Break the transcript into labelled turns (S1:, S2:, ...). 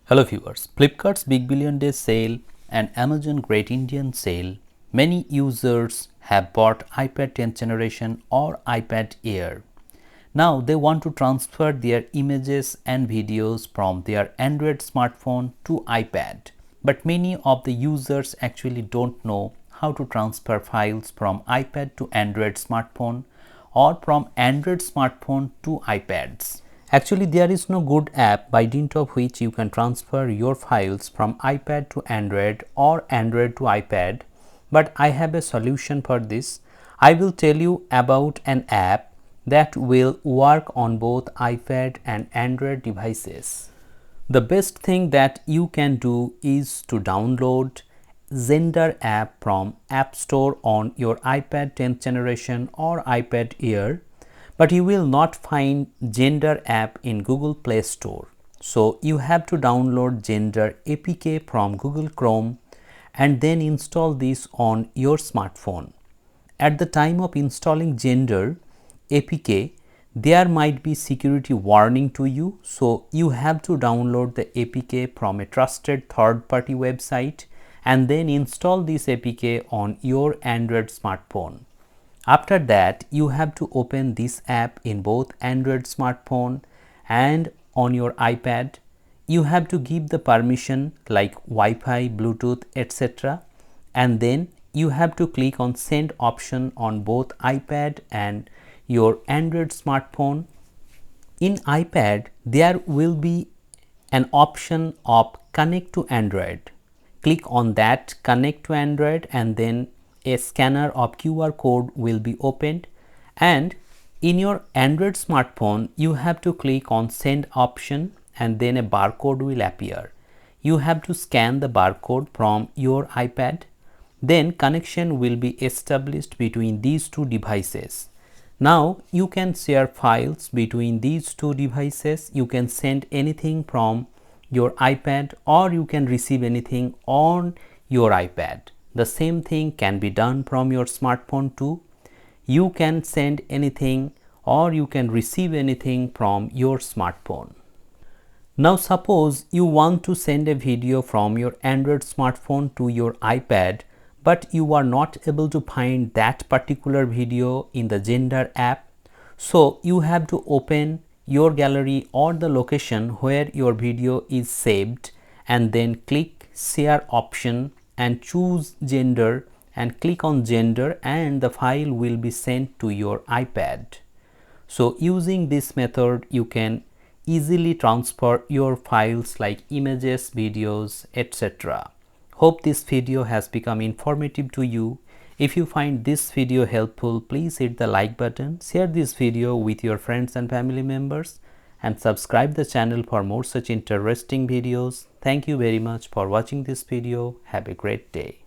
S1: Hello viewers, Flipkart's Big Billion Day sale and Amazon Great Indian Sale, many users have bought iPad 10th generation or iPad Air. Now they want to transfer their images and videos from their Android smartphone to iPad. But many of the users actually don't know how to transfer files from iPad to Android smartphone or from Android smartphone to iPads. Actually, there is no good app by dint of which you can transfer your files from iPad to Android or Android to iPad, but I have a solution for this. I will tell you about an app that will work on both iPad and Android devices. The best thing that you can do is to download Zender app from App Store on your iPad 10th generation or iPad Air, but you will not find Zender app in Google Play Store. So you have to download Zender APK from Google Chrome and then install this on your smartphone. At the time of installing Zender APK, there might be security warning to you, so you have to download the APK from a trusted third-party website and then install this APK on your Android smartphone. After that, you have to open this app in both Android smartphone and on your iPad. You have to give the permission like Wi-Fi, Bluetooth, etc. And then you have to click on send option on both iPad and your Android smartphone. In iPad, there will be an option of connect to Android. Click on that connect to Android and then a scanner of QR code will be opened, and in your Android smartphone you have to click on send option and then a barcode will appear. You have to scan the barcode from your iPad, then connection will be established between these two devices. Now you can share files between these two devices. You can send anything from your iPad or you can receive anything on your iPad. The same thing can be done from your smartphone too. You can send anything or you can receive anything from your smartphone. Now suppose you want to send a video from your Android smartphone to your iPad, but you are not able to find that particular video in the Zender app. So you have to open your gallery or the location where your video is saved and then click share option and choose Zender and click on Zender and the file will be sent to your iPad. So using this method you can easily transfer your files like images, videos, etc. Hope this video has become informative to you. If you find this video helpful, please hit the like button, share this video with your friends and family members, and subscribe the channel for more such interesting videos. Thank you very much for watching this video. Have a great day.